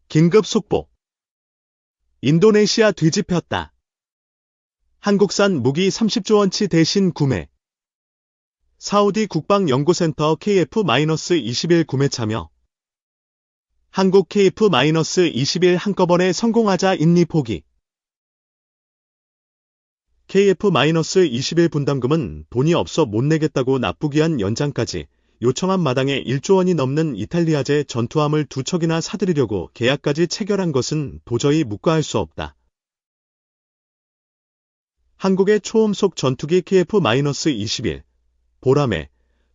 긴급 속보. 인도네시아 뒤집혔다. 한국산 무기 30조 원치 대신 구매. 사우디 국방연구센터 KF-21 구매 참여. 한국 KF-21 한꺼번에 성공하자 인리 포기. KF-21 분담금은 돈이 없어 못 내겠다고 나쁘기한 연장까지 요청한 마당에 1조 원이 넘는 이탈리아제 전투함을 2척이나 사들이려고 계약까지 체결한 것은 도저히 묵과할 수 없다. 한국의 초음속 전투기 KF-21, 보라매,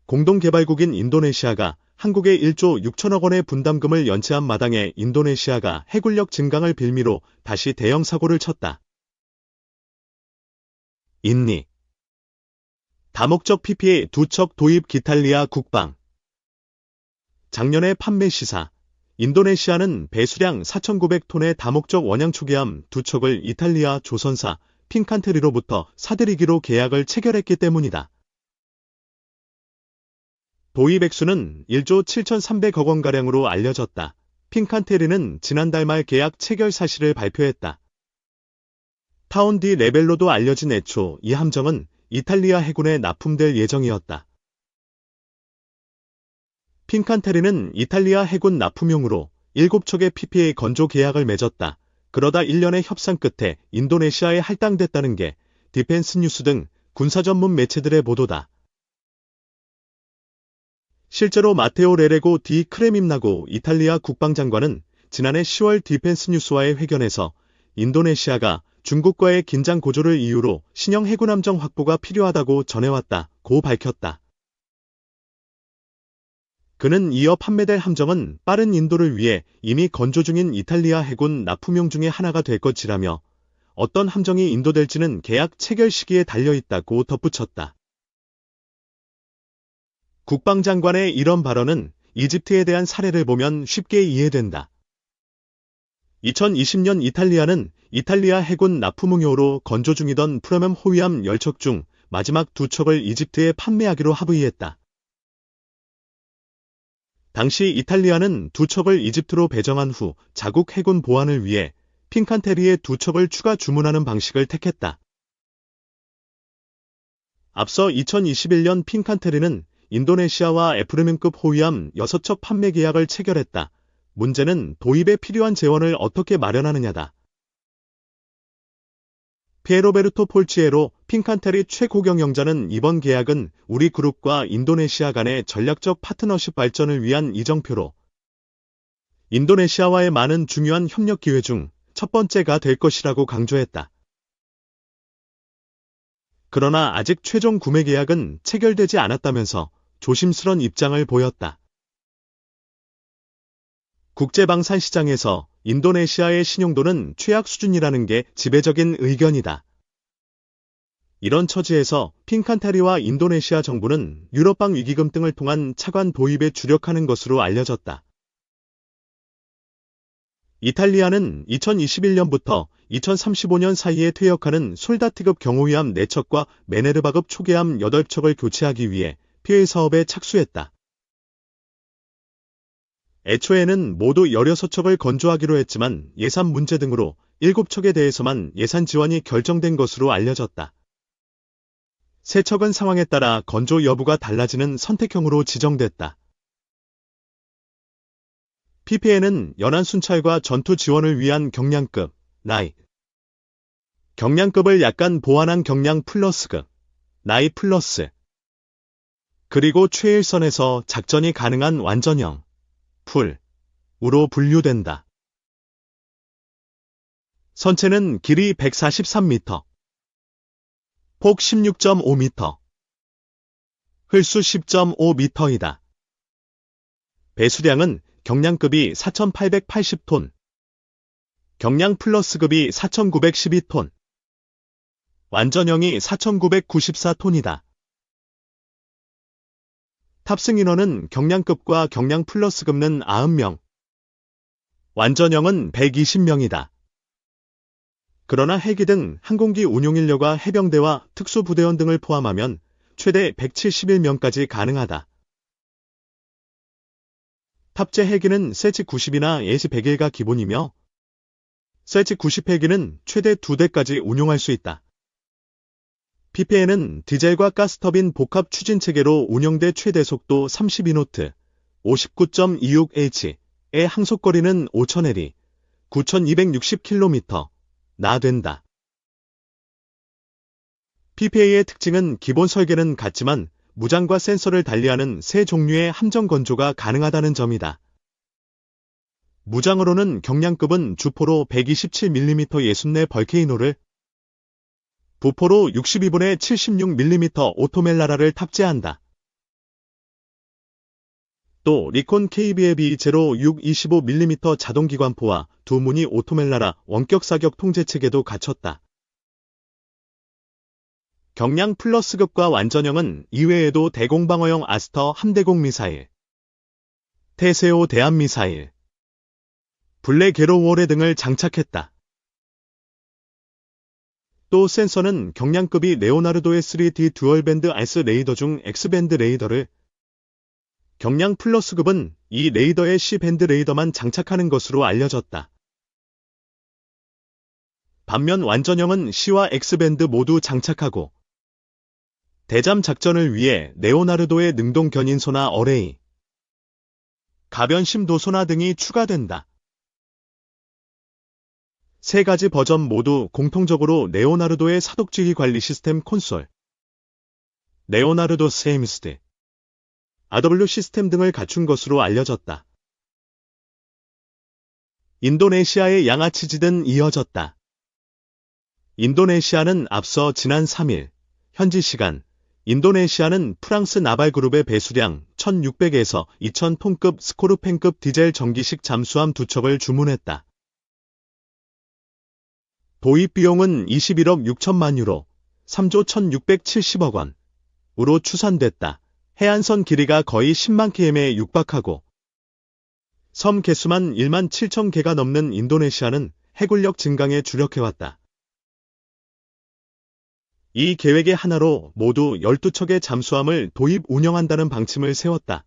공동개발국인 인도네시아가 한국의 1조 6천억 원의 분담금을 연체한 마당에 인도네시아가 해군력 증강을 빌미로 다시 대형 사고를 쳤다. 인리. 다목적 PPA 2척 도입 기탈리아 국방. 작년의 판매 시사. 인도네시아는 배수량 4,900톤의 다목적 원양 초계함 2척을 이탈리아 조선사 핀칸테리로부터 사들이기로 계약을 체결했기 때문이다. 도입 액수는 1조 7,300억 원가량으로 알려졌다. 핀칸테리는 지난달 말 계약 체결 사실을 발표했다. 타운 디 레벨로도 알려진 애초 이 함정은 이탈리아 해군에 납품될 예정이었다. 핀칸테리는 이탈리아 해군 납품용으로 7척의 PPA 건조 계약을 맺었다. 그러다 1년의 협상 끝에 인도네시아에 할당됐다는 게 디펜스 뉴스 등 군사 전문 매체들의 보도다. 실제로 마테오 레레고 디 크레밈나고 이탈리아 국방장관은 지난해 10월 디펜스 뉴스와의 회견에서 인도네시아가 중국과의 긴장 고조를 이유로 신형 해군함정 확보가 필요하다고 전해왔다고 밝혔다. 그는 이어 판매될 함정은 빠른 인도를 위해 이미 건조 중인 이탈리아 해군 납품용 중의 하나가 될 것이라며 어떤 함정이 인도될지는 계약 체결 시기에 달려있다고 덧붙였다. 국방장관의 이런 발언은 이집트에 대한 사례를 보면 쉽게 이해된다. 2020년 이탈리아는 이탈리아 해군 납품용으로 건조 중이던 프라렬 호위함 10척 중 마지막 2척을 이집트에 판매하기로 합의했다. 당시 이탈리아는 2척을 이집트로 배정한 후 자국 해군 보안을 위해 핀칸테리의 2척을 추가 주문하는 방식을 택했다. 앞서 2021년 핀칸테리는 인도네시아와 에프르멘급 호위함 6척 판매 계약을 체결했다. 문제는 도입에 필요한 재원을 어떻게 마련하느냐다. 피에로베르토 폴치에로 핀칸테리 최고경영자는 이번 계약은 우리 그룹과 인도네시아 간의 전략적 파트너십 발전을 위한 이정표로 인도네시아와의 많은 중요한 협력 기회 중 첫 번째가 될 것이라고 강조했다. 그러나 아직 최종 구매 계약은 체결되지 않았다면서 조심스런 입장을 보였다. 국제방산 시장에서 인도네시아의 신용도는 최악 수준이라는 게 지배적인 의견이다. 이런 처지에서 핀칸테리와 인도네시아 정부는 유럽방 위기금 등을 통한 차관 도입에 주력하는 것으로 알려졌다. 이탈리아는 2021년부터 2035년 사이에 퇴역하는 솔다트급 경호위함 4척과 메네르바급 초계함 8척을 교체하기 위해 PA 사업에 착수했다. 애초에는 모두 16척을 건조하기로 했지만 예산 문제 등으로 7척에 대해서만 예산 지원이 결정된 것으로 알려졌다. 세 척은 상황에 따라 건조 여부가 달라지는 선택형으로 지정됐다. PPA는 연안 순찰과 전투 지원을 위한 경량급, 나이. 경량급을 약간 보완한 경량 플러스급, 나이 플러스. 그리고 최일선에서 작전이 가능한 완전형, 풀,으로 분류된다. 선체는 길이 143m, 폭 16.5m, 홀수 10.5m이다. 배수량은 경량급이 4,880톤, 경량 플러스급이 4,912톤, 완전형이 4,994톤이다. 탑승 인원은 경량급과 경량 플러스급은 90명, 완전형은 120명이다. 그러나 헬기 등 항공기 운용인력과 해병대와 특수부대원 등을 포함하면 최대 171명까지 가능하다. 탑재 헬기는 세치-90이나 예시-100L가 기본이며 세치-90 헬기는 최대 2대까지 운용할 수 있다. PPA는 디젤과 가스터빈 복합 추진체계로 운영돼 최대 속도 32노트, 59.26H의 항속거리는 5000L이 9260km/나 된다. PPA의 특징은 기본 설계는 같지만 무장과 센서를 달리하는 세 종류의 함정 건조가 가능하다는 점이다. 무장으로는 경량급은 주포로 127mm 64 벌케이노를, 부포로 62분의 76mm 오토멜라라를 탑재한다. 또 리콘 KBA-B0 625mm 자동기관포와 두 무늬 오토멜라라 원격 사격 통제체계도 갖췄다. 경량 플러스급과 완전형은 이외에도 대공방어용 아스터 함대공 미사일, 테세오 대함미사일, 블랙 게로워레 등을 장착했다. 또 센서는 경량급이 레오나르도의 3D 듀얼밴드 알스 레이더 중 X밴드 레이더를, 경량 플러스급은 이 레이더에 C밴드 레이더만 장착하는 것으로 알려졌다. 반면 완전형은 C와 X밴드 모두 장착하고 대잠 작전을 위해 레오나르도의 능동 견인소나 어레이, 가변심 도소나 등이 추가된다. 세 가지 버전 모두 공통적으로 레오나르도의 사독지휘 관리 시스템 콘솔, 레오나르도 세임스드, RW 시스템 등을 갖춘 것으로 알려졌다. 인도네시아의 양아치짓은 이어졌다. 인도네시아는 앞서 지난 3일 현지 시간 인도네시아는 프랑스 나발그룹의 배수량 1600에서 2000톤급 스코르펜급 디젤 전기식 잠수함 2척을 주문했다. 도입 비용은 21억 6천만 유로, 3조 1670억 원으로 추산됐다. 해안선 길이가 거의 10만 km에 육박하고 섬 개수만 1만 7천 개가 넘는 인도네시아는 해군력 증강에 주력해왔다. 이 계획의 하나로 모두 12척의 잠수함을 도입 운영한다는 방침을 세웠다.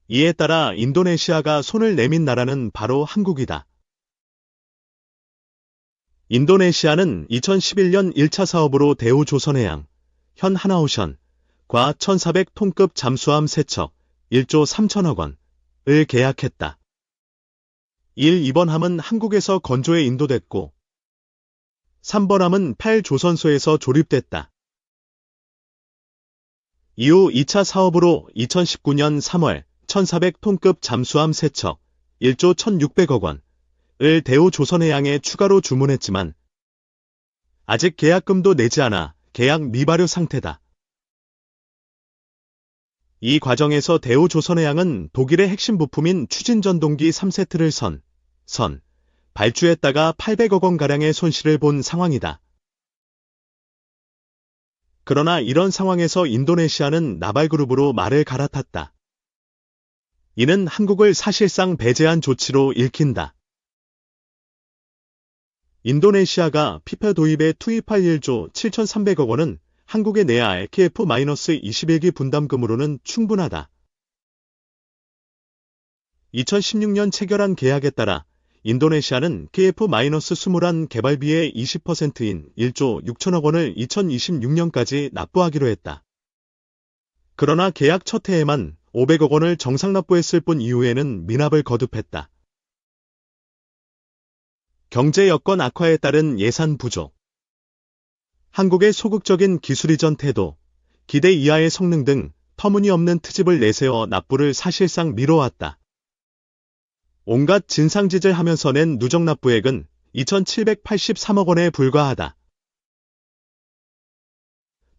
이에 따라 인도네시아가 손을 내민 나라는 바로 한국이다. 인도네시아는 2011년 1차 사업으로 대우조선해양, 현 하나오션과 1400톤급 잠수함 3척, 1조 3천억 원을 계약했다. 2번 함은 한국에서 건조해 인도됐고 3번 함은 8조선소에서 조립됐다. 이후 2차 사업으로 2019년 3월 1400톤급 잠수함 3척, 1조 1600억 원을 대우조선해양에 추가로 주문했지만 아직 계약금도 내지 않아 계약 미발효 상태다. 이 과정에서 대우조선해양은 독일의 핵심 부품인 추진전동기 3세트를 발주했다가 800억 원가량의 손실을 본 상황이다. 그러나 이런 상황에서 인도네시아는 나발그룹으로 말을 갈아탔다. 이는 한국을 사실상 배제한 조치로 읽힌다. 인도네시아가 피파 도입에 투입할 1조 7,300억 원은 한국에 내야 할 KF-21기 분담금으로는 충분하다. 2016년 체결한 계약에 따라 인도네시아는 KF-21 개발비의 20%인 1조 6천억 원을 2026년까지 납부하기로 했다. 그러나 계약 첫 해에만 500억 원을 정상 납부했을 뿐 이후에는 미납을 거듭했다. 경제 여건 악화에 따른 예산 부족, 한국의 소극적인 기술 이전 태도, 기대 이하의 성능 등 터무니없는 트집을 내세워 납부를 사실상 미뤄왔다. 온갖 진상짓을 하면서 낸 누적 납부액은 2,783억 원에 불과하다.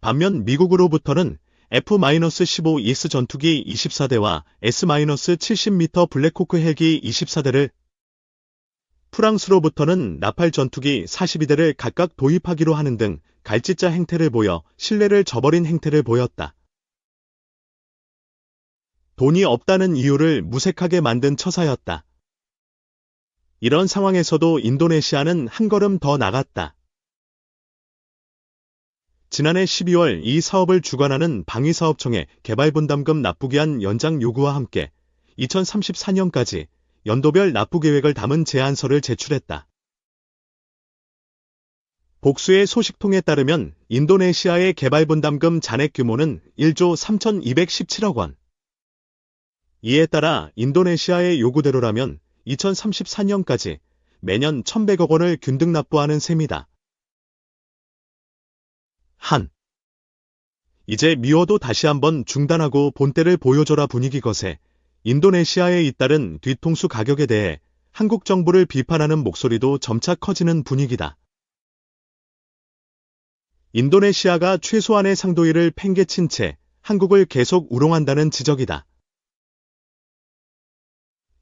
반면 미국으로부터는 F-15 ES 전투기 24대와 S-70m 블랙호크 헬기 24대를, 프랑스로부터는 라팔 전투기 42대를 각각 도입하기로 하는 등 갈짓자 행태를 보여 신뢰를 저버린 행태를 보였다. 돈이 없다는 이유를 무색하게 만든 처사였다. 이런 상황에서도 인도네시아는 한 걸음 더 나갔다. 지난해 12월 이 사업을 주관하는 방위사업청의 개발분담금 납부기한 연장 요구와 함께 2034년까지 연도별 납부 계획을 담은 제안서를 제출했다. 복수의 소식통에 따르면 인도네시아의 개발 분담금 잔액 규모는 1조 3,217억 원. 이에 따라 인도네시아의 요구대로라면 2034년까지 매년 1,100억 원을 균등 납부하는 셈이다. 이제 미워도 다시 한번 중단하고 본때를 보여줘라 분위기 거세 인도네시아에 잇따른 뒤통수 가격에 대해 한국 정부를 비판하는 목소리도 점차 커지는 분위기다. 인도네시아가 최소한의 상도위를 팽개친 채 한국을 계속 우롱한다는 지적이다.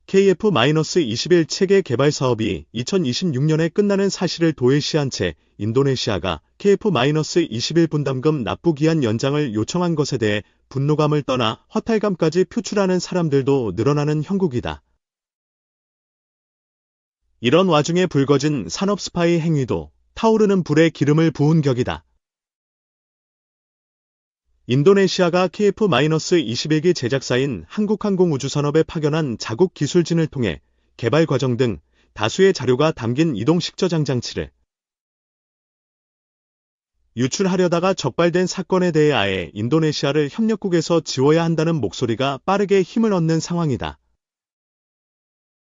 KF-21 체계 개발 사업이 2026년에 끝나는 사실을 도외시한 채 인도네시아가 KF-21 분담금 납부 기한 연장을 요청한 것에 대해 분노감을 떠나 허탈감까지 표출하는 사람들도 늘어나는 형국이다. 이런 와중에 불거진 산업 스파이 행위도 타오르는 불에 기름을 부은 격이다. 인도네시아가 KF-21기 제작사인 한국항공우주산업에 파견한 자국 기술진을 통해 개발 과정 등 다수의 자료가 담긴 이동식저장 장치를 유출하려다가 적발된 사건에 대해 아예 인도네시아를 협력국에서 지워야 한다는 목소리가 빠르게 힘을 얻는 상황이다.